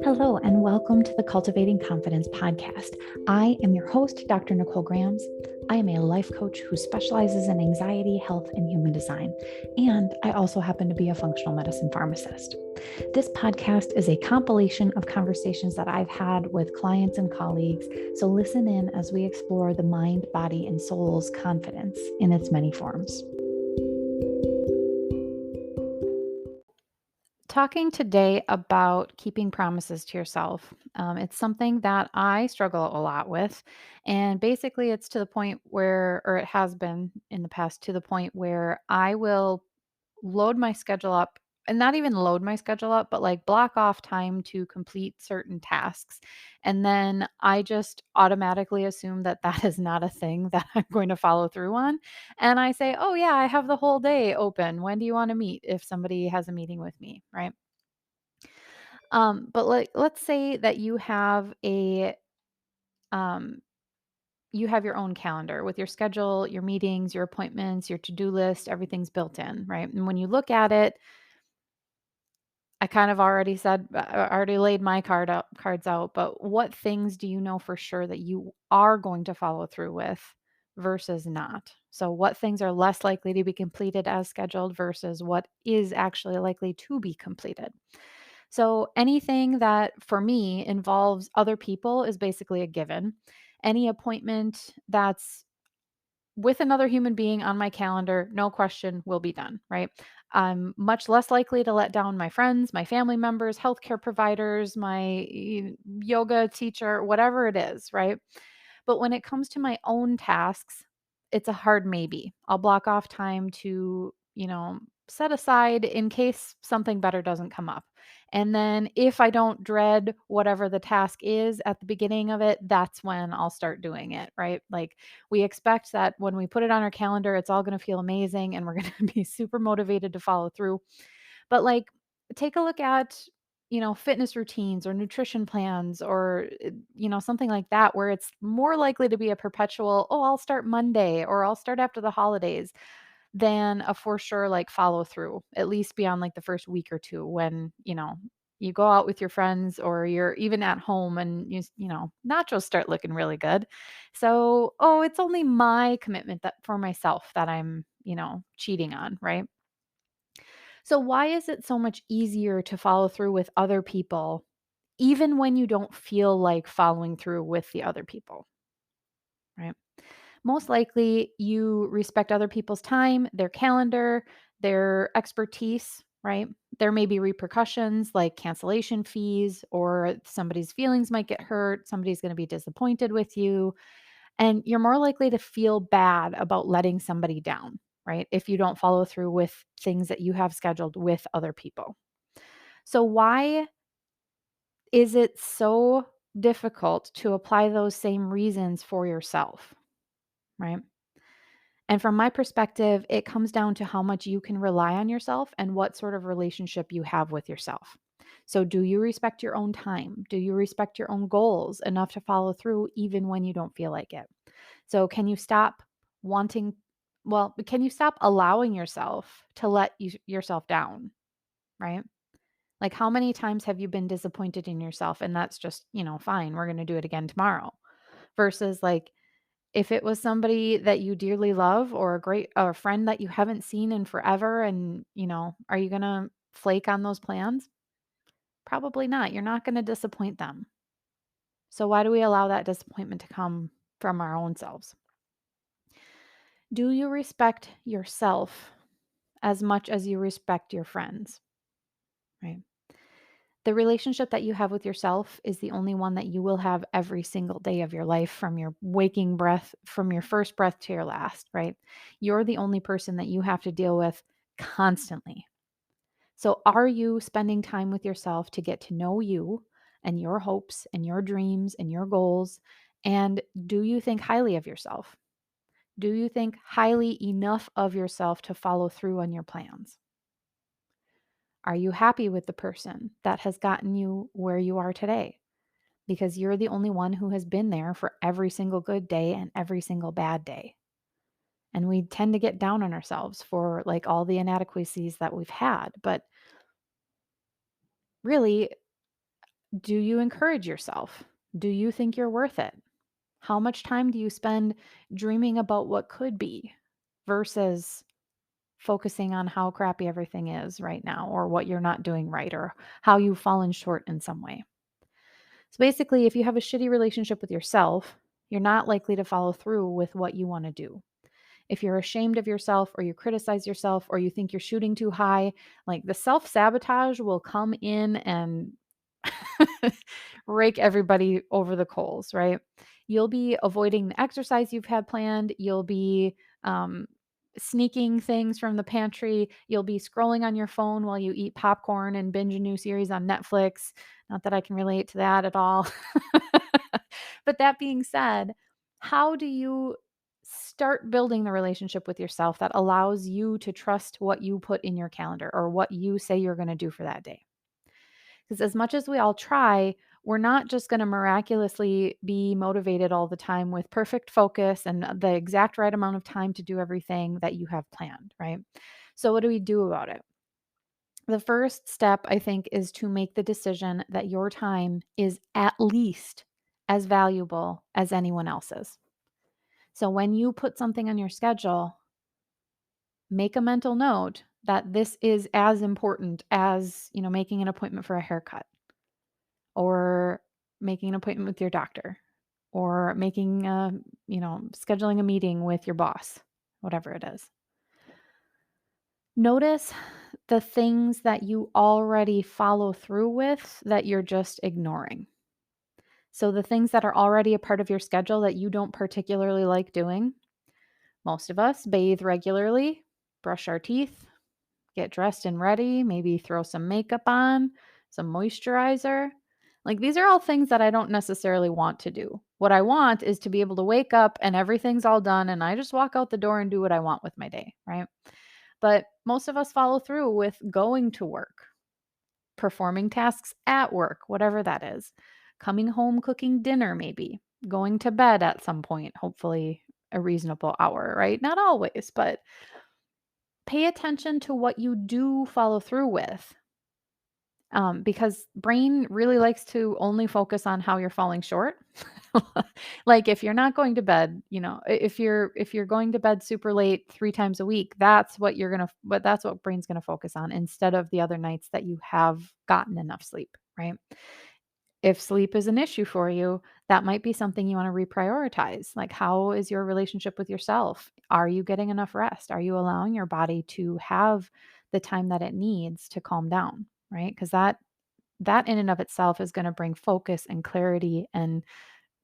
Hello, and welcome to the Cultivating Confidence podcast. I am your host, Dr. Nicole Grams. I am a life coach who specializes in anxiety, health, and human design. And I also happen to be a functional medicine pharmacist. This podcast is a compilation of conversations that I've had with clients and colleagues. So listen in as we explore the mind, body, and soul's confidence in its many forms. Talking today about keeping promises to yourself. It's something that I struggle a lot with. And basically, it's to the point where, or it has been in the past, to the point where I will load my schedule up and not even load my schedule up, but like block off time to complete certain tasks. And then I just automatically assume that that is not a thing that I'm going to follow through on. And I say, oh, yeah, I have the whole day open. When do you want to meet if somebody has a meeting with me? Right. But let's say that um, you have your own calendar with your schedule, your meetings, your appointments, your to-do list, everything's built in, right? And when you look at it, I kind of already said, I already laid my cards out, but what things do you know for sure that you are going to follow through with versus not? So what things are less likely to be completed as scheduled versus what is actually likely to be completed? So anything that for me involves other people is basically a given. Any appointment that's with another human being on my calendar, no question, will be done, right? I'm much less likely to let down my friends, my family members, healthcare providers, my yoga teacher, whatever it is, right? But when it comes to my own tasks, it's a hard maybe. I'll block off time to, set aside in case something better doesn't come up. And then if I don't dread whatever the task is at the beginning of it, that's when I'll start doing it, right? Like we expect that when we put it on our calendar, it's all going to feel amazing and we're going to be super motivated to follow through. But like take a look at fitness routines or nutrition plans or something like that where it's more likely to be a perpetual, oh, I'll start Monday or I'll start after the holidays than a for sure like follow through, at least beyond like the first week or two when, you go out with your friends or you're even at home and nachos start looking really good. So, oh, it's only my commitment that for myself that I'm, cheating on, right? So, why is it so much easier to follow through with other people, even when you don't feel like following through with the other people, right? Most likely, you respect other people's time, their calendar, their expertise, right? There may be repercussions like cancellation fees, or somebody's feelings might get hurt, somebody's going to be disappointed with you, and you're more likely to feel bad about letting somebody down, right? If you don't follow through with things that you have scheduled with other people. So, why is it so difficult to apply those same reasons for yourself, right? And from my perspective, it comes down to how much you can rely on yourself and what sort of relationship you have with yourself. So, do you respect your own time? Do you respect your own goals enough to follow through even when you don't feel like it? So, can you stop wanting, can you stop allowing yourself to let yourself down, right? Like, how many times have you been disappointed in yourself? And that's just, fine, we're going to do it again tomorrow. Versus, like, if it was somebody that you dearly love or a friend that you haven't seen in forever, and, are you going to flake on those plans? Probably not. You're not going to disappoint them. So, why do we allow that disappointment to come from our own selves? Do you respect yourself as much as you respect your friends? Right. The relationship that you have with yourself is the only one that you will have every single day of your life, from your waking breath, from your first breath to your last, right? You're the only person that you have to deal with constantly. So, are you spending time with yourself to get to know you and your hopes and your dreams and your goals? And do you think highly of yourself? Do you think highly enough of yourself to follow through on your plans? Are you happy with the person that has gotten you where you are today? Because you're the only one who has been there for every single good day and every single bad day. And we tend to get down on ourselves for like all the inadequacies that we've had. But really, Do you encourage yourself? Do you think you're worth it? How much time do you spend dreaming about what could be versus focusing on how crappy everything is right now or what you're not doing right or how you've fallen short in some way? So basically, if you have a shitty relationship with yourself, you're not likely to follow through with what you want to do. If you're ashamed of yourself or you criticize yourself or you think you're shooting too high, like the self sabotage will come in and rake everybody over the coals, right? You'll be avoiding the exercise you've had planned. You'll be um, sneaking things from the pantry. You'll be scrolling on your phone while you eat popcorn and binge a new series on Netflix. Not that I can relate to that at all. But that being said, how do you start building the relationship with yourself that allows you to trust what you put in your calendar or what you say you're going to do for that day? Because as much as we all try, we're not just going to miraculously be motivated all the time with perfect focus and the exact right amount of time to do everything that you have planned, right? So, what do we do about it? The first step, I think, is to make the decision that your time is at least as valuable as anyone else's. So, when you put something on your schedule, make a mental note that this is as important as, making an appointment for a haircut or making an appointment with your doctor or scheduling a meeting with your boss, whatever it is. Notice the things that you already follow through with that you're just ignoring. So, the things that are already a part of your schedule that you don't particularly like doing, most of us bathe regularly, brush our teeth, get dressed and ready, maybe throw some makeup on, some moisturizer. Like these are all things that I don't necessarily want to do. What I want is to be able to wake up and everything's all done and I just walk out the door and do what I want with my day, right? But most of us follow through with going to work, performing tasks at work, whatever that is, coming home, cooking dinner, maybe going to bed at some point, hopefully a reasonable hour, right? Not always, but pay attention to what you do follow through with. Because brain really likes to only focus on how you're falling short. Like if you're not going to bed, if you're going to bed super late 3 times a week, that's what brain's gonna focus on instead of the other nights that you have gotten enough sleep, right? If sleep is an issue for you, that might be something you want to reprioritize. Like, how is your relationship with yourself? Are you getting enough rest? Are you allowing your body to have the time that it needs to calm down? Right? Because that in and of itself is going to bring focus and clarity and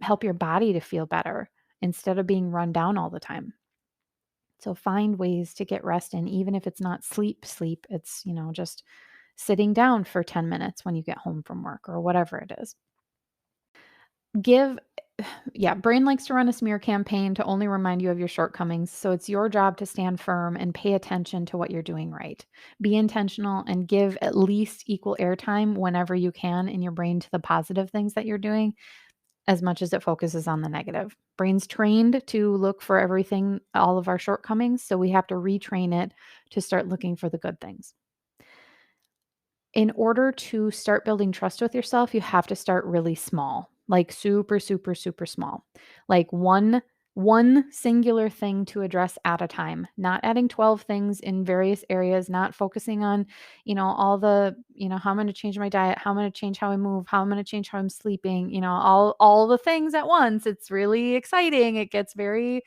help your body to feel better instead of being run down all the time. So find ways to get rest in, even if it's not sleep, it's, just sitting down for 10 minutes when you get home from work or whatever it is. Give Yeah, brain likes to run a smear campaign to only remind you of your shortcomings. So it's your job to stand firm and pay attention to what you're doing right. Be intentional and give at least equal airtime whenever you can in your brain to the positive things that you're doing as much as it focuses on the negative. Brain's trained to look for everything, all of our shortcomings. So we have to retrain it to start looking for the good things. In order to start building trust with yourself, you have to start really small, like super, super, super small. Like one singular thing to address at a time, not adding 12 things in various areas, not focusing on, all the, how I'm going to change my diet, how I'm going to change how I move, how I'm going to change how I'm sleeping, all the things at once. It's really exciting. It gets very,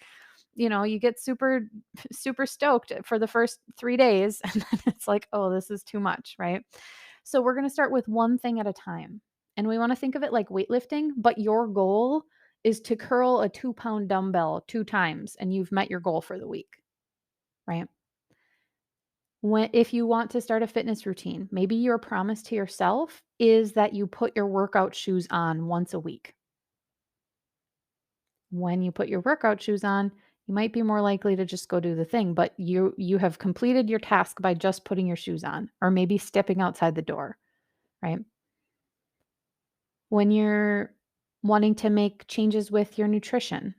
you get super super stoked for the first 3 days and then it's like, "Oh, this is too much," right? So we're going to start with one thing at a time. And we want to think of it like weightlifting, but your goal is to curl a 2-pound dumbbell 2 times and you've met your goal for the week, right? If you want to start a fitness routine, maybe your promise to yourself is that you put your workout shoes on once a week. When you put your workout shoes on, you might be more likely to just go do the thing, but you have completed your task by just putting your shoes on or maybe stepping outside the door, right? When you're wanting to make changes with your nutrition,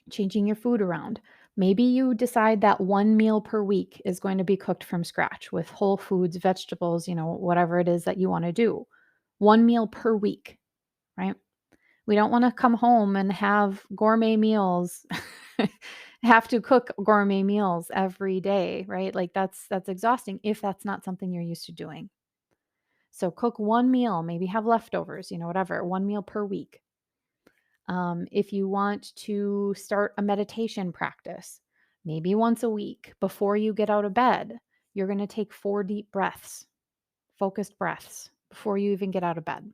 changing your food around, maybe you decide that one meal per week is going to be cooked from scratch with whole foods, vegetables, whatever it is that you want to do. 1 meal per week, right? We don't wanna come home and have gourmet meals, have to cook gourmet meals every day, right? Like, that's exhausting if that's not something you're used to doing. So cook 1 meal, maybe have leftovers, whatever, 1 meal per week. If you want to start a meditation practice, maybe once a week before you get out of bed, you're gonna take 4 deep breaths, focused breaths before you even get out of bed.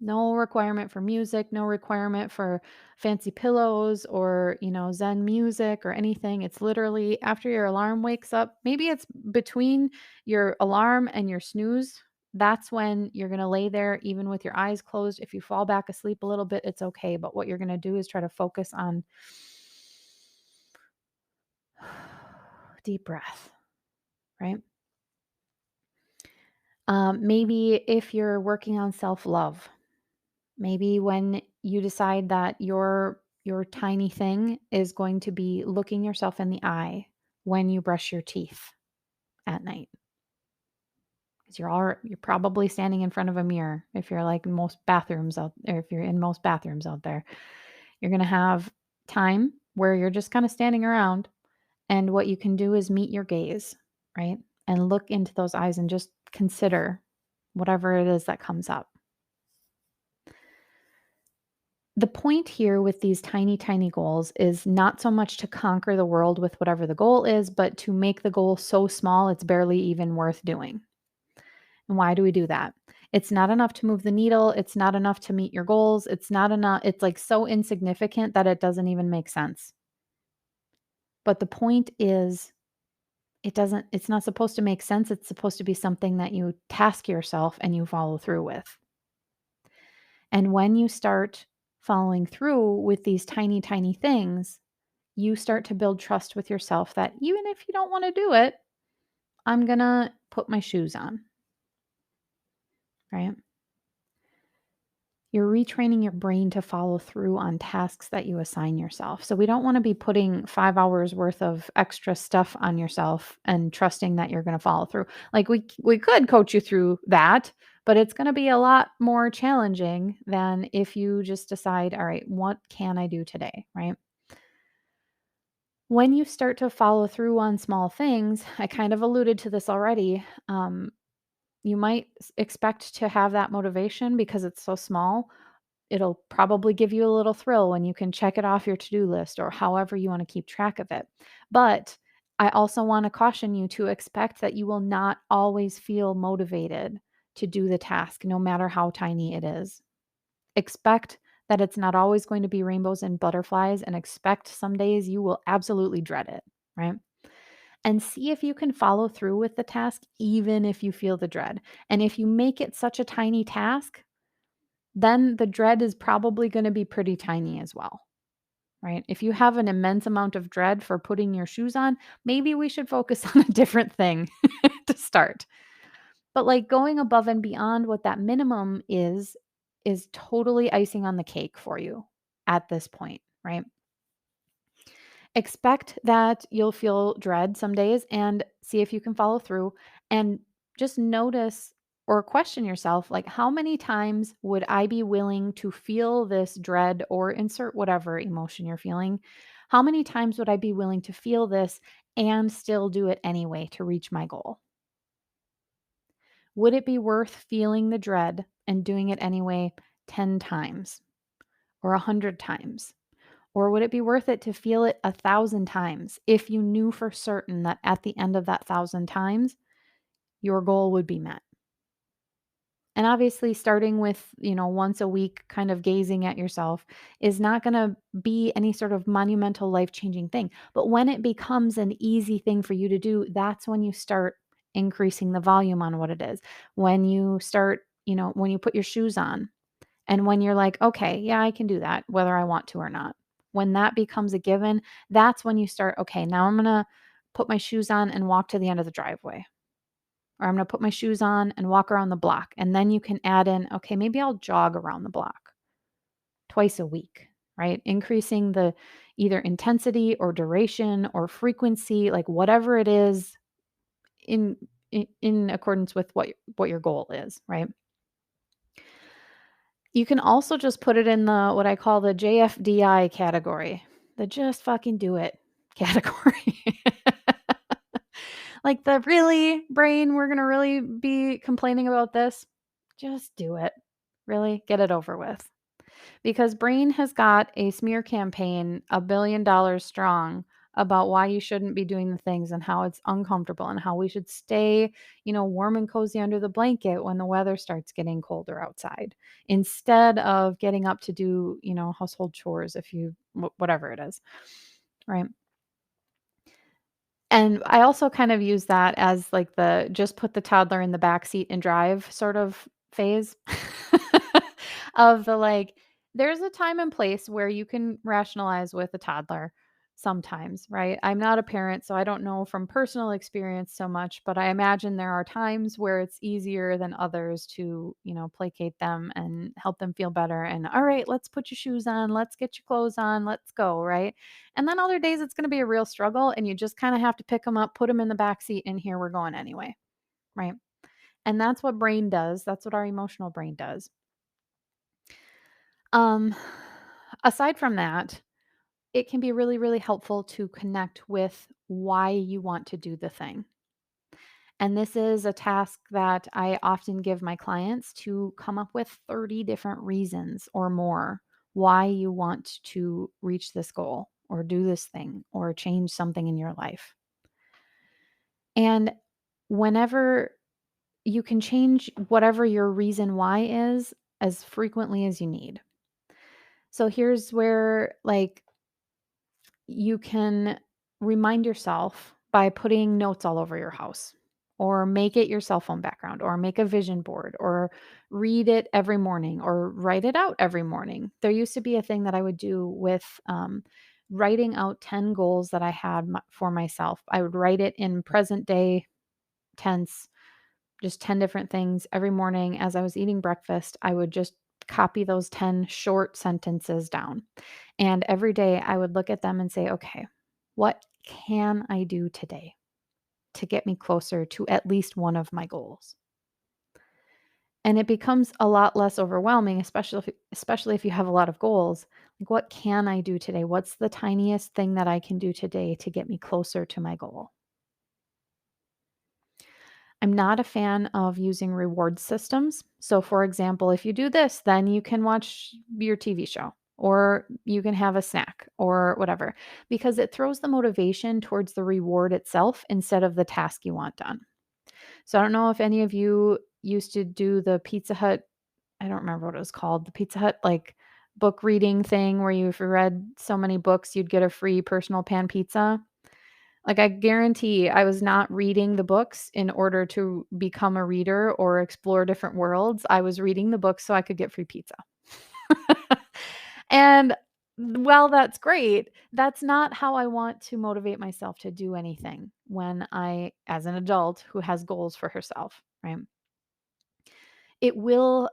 No requirement for music, no requirement for fancy pillows or, Zen music or anything. It's literally after your alarm wakes up. Maybe it's between your alarm and your snooze. That's when you're going to lay there, even with your eyes closed. If you fall back asleep a little bit, it's okay. But what you're going to do is try to focus on deep breath, right? Maybe if you're working on self love, maybe when you decide that your tiny thing is going to be looking yourself in the eye when you brush your teeth at night. Because you're probably standing in front of a mirror if you're like most bathrooms out or if you're in most bathrooms out there. You're gonna have time where you're just kind of standing around and what you can do is meet your gaze, right? And look into those eyes and just consider whatever it is that comes up. The point here with these tiny, tiny goals is not so much to conquer the world with whatever the goal is, but to make the goal so small it's barely even worth doing. And why do we do that? It's not enough to move the needle. It's not enough to meet your goals. It's not enough. It's like so insignificant that it doesn't even make sense. But the point is, it's not supposed to make sense. It's supposed to be something that you task yourself and you follow through with. And when you start following through with these tiny, tiny things, you start to build trust with yourself that even if you don't want to do it, I'm going to put my shoes on, right? You're retraining your brain to follow through on tasks that you assign yourself. So we don't want to be putting 5 hours worth of extra stuff on yourself and trusting that you're going to follow through. Like we could coach you through that, but it's going to be a lot more challenging than if you just decide, all right, what can I do today, right? When you start to follow through on small things, I kind of alluded to this already. You might expect to have that motivation because it's so small. It'll probably give you a little thrill when you can check it off your to do list or however you want to keep track of it. But I also want to caution you to expect that you will not always feel motivated to do the task, no matter how tiny it is. Expect that it's not always going to be rainbows and butterflies, and expect some days you will absolutely dread it, right? And see if you can follow through with the task, even if you feel the dread. And if you make it such a tiny task, then the dread is probably going to be pretty tiny as well, right? If you have an immense amount of dread for putting your shoes on, maybe we should focus on a different thing to start. But like going above and beyond what that minimum is totally icing on the cake for you at this point, right? Expect that you'll feel dread some days and see if you can follow through and just notice or question yourself like how many times would I be willing to feel this dread or insert whatever emotion you're feeling? How many times would I be willing to feel this and still do it anyway to reach my goal? Would it be worth feeling the dread and doing it anyway 10 times or 100 times? Or would it be worth it to feel it 1,000 times if you knew for certain that at the end of that 1,000 times, your goal would be met? And obviously, starting with, once a week kind of gazing at yourself is not going to be any sort of monumental life changing thing. But when it becomes an easy thing for you to do, that's when you start increasing the volume on what it is. When you start, when you put your shoes on and when you're like, okay, yeah, I can do that, whether I want to or not. When that becomes a given, that's when you start, okay, now I'm going to put my shoes on and walk to the end of the driveway. Or I'm going to put my shoes on and walk around the block. And then you can add in, okay, maybe I'll jog around the block twice a week, right? Increasing the either intensity or duration or frequency, like whatever it is in accordance with what your goal is, right? You can also just put it in the what I call the JFDI category, the just fucking do it category. Like the really brain, we're gonna really be complaining about this? Just do it. Really, get it over with. Because Brain has got a smear campaign $1 billion strong about why you shouldn't be doing the things and how it's uncomfortable and how we should stay, warm and cozy under the blanket when the weather starts getting colder outside instead of getting up to do, household chores if you whatever it is. Right? And I also kind of use that as like the just put the toddler in the back seat and drive sort of phase of the like, there's a time and place where you can rationalize with a toddler sometimes, right? I'm not a parent, so I don't know from personal experience so much, but I imagine there are times where it's easier than others to, placate them and help them feel better. And all right, let's put your shoes on, let's get your clothes on, let's go, right? And then other days it's going to be a real struggle and you just kind of have to pick them up, put them in the back seat, and here we're going anyway, right? And that's what brain does. That's what our emotional brain does. Um aside from that, it can be really really helpful to connect with why you want to do the thing. And this is a task that I often give my clients to come up with 30 different reasons or more why you want to reach this goal or do this thing or change something in your life. And whenever you can change whatever your reason why is as frequently as you need. So here's where like you can remind yourself by putting notes all over your house or make it your cell phone background or make a vision board or read it every morning or write it out every morning. There used to be a thing that I would do with writing out 10 goals that I had for myself. I would write it in present day tense, just 10 different things every morning as I was eating breakfast. I would just copy those 10 short sentences down. And every day I would look at them and say, okay, what can I do today to get me closer to at least one of my goals? And it becomes a lot less overwhelming, especially if you have a lot of goals. Like, what can I do today? What's the tiniest thing that I can do today to get me closer to my goal? I'm not a fan of using reward systems. So, for example, if you do this, then you can watch your TV show or you can have a snack or whatever, because it throws the motivation towards the reward itself instead of the task you want done. So, I don't know if any of you used to do the Pizza Hut, I don't remember what it was called, the Pizza Hut like book reading thing where if you read so many books, you'd get a free personal pan pizza. Like, I guarantee I was not reading the books in order to become a reader or explore different worlds. I was reading the books so I could get free pizza. And while that's great, that's not how I want to motivate myself to do anything when as an adult who has goals for herself, right? It will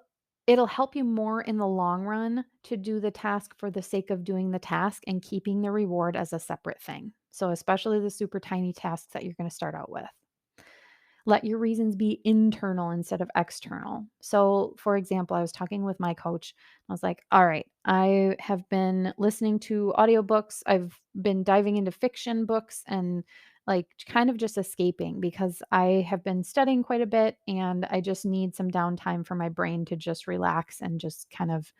it'll help you more in the long run to do the task for the sake of doing the task and keeping the reward as a separate thing. So especially the super tiny tasks that you're going to start out with. Let your reasons be internal instead of external. So, for example, I was talking with my coach. I was like, all right, I have been listening to audiobooks. I've been diving into fiction books and like kind of just escaping because I have been studying quite a bit and I just need some downtime for my brain to just relax and just kind of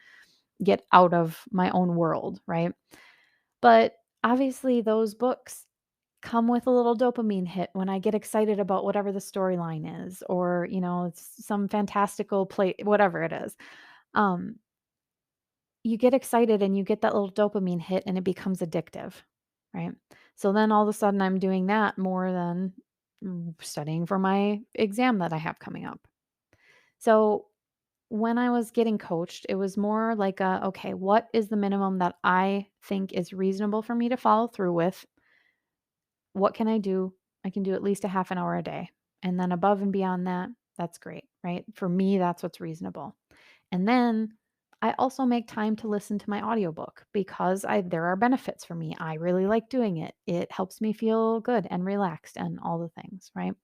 get out of my own world, right? But obviously, those books come with a little dopamine hit when I get excited about whatever the storyline is or, it's some fantastical play, whatever it is. Um, you get excited and you get that little dopamine hit and it becomes addictive, right? So then all of a sudden I'm doing that more than studying for my exam that I have coming up. So when I was getting coached, it was more like okay, what is the minimum that I think is reasonable for me to follow through with? What can I do? I can do at least a half an hour a day. And then above and beyond that, that's great, right? For me, that's what's reasonable. And then I also make time to listen to my audiobook because there are benefits for me. I really like doing it. It helps me feel good and relaxed and all the things, right?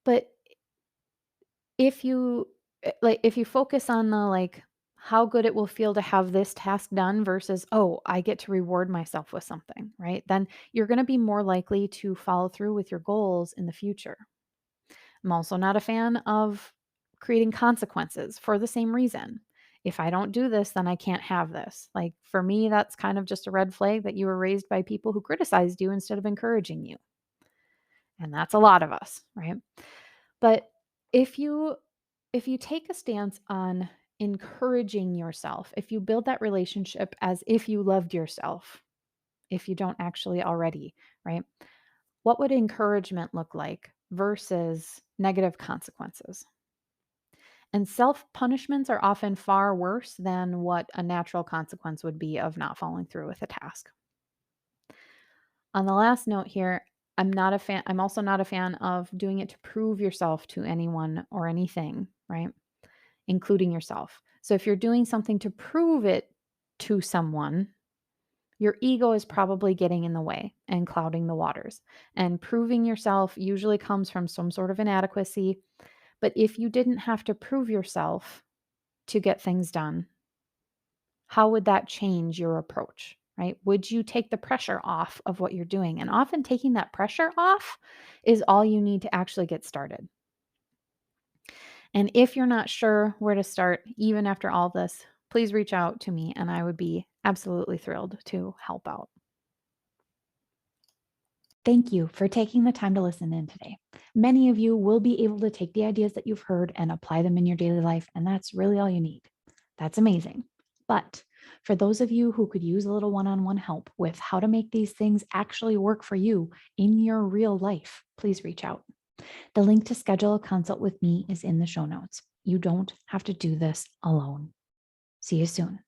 But if you like, if you focus on the, like, how good it will feel to have this task done versus, "Oh, I get to reward myself with something," right? Then you're gonna be more likely to follow through with your goals in the future. I'm also not a fan of creating consequences for the same reason. If I don't do this, then I can't have this. Like, for me, that's kind of just a red flag that you were raised by people who criticized you instead of encouraging you. And that's a lot of us, right? But if you if you take a stance on encouraging yourself, if you build that relationship as if you loved yourself, if you don't actually already, right? What would encouragement look like versus negative consequences? And self punishments are often far worse than what a natural consequence would be of not following through with a task. On the last note here, I'm also not a fan of doing it to prove yourself to anyone or anything, right? Including yourself. So if you're doing something to prove it to someone, your ego is probably getting in the way and clouding the waters. And proving yourself usually comes from some sort of inadequacy. But if you didn't have to prove yourself to get things done, how would that change your approach? Right? Would you take the pressure off of what you're doing? And often taking that pressure off is all you need to actually get started. And if you're not sure where to start, even after all this, please reach out to me and I would be absolutely thrilled to help out. Thank you for taking the time to listen in today. Many of you will be able to take the ideas that you've heard and apply them in your daily life, and that's really all you need. That's amazing. But for those of you who could use a little one on one help with how to make these things actually work for you in your real life, please reach out. The link to schedule a consult with me is in the show notes. You don't have to do this alone. See you soon.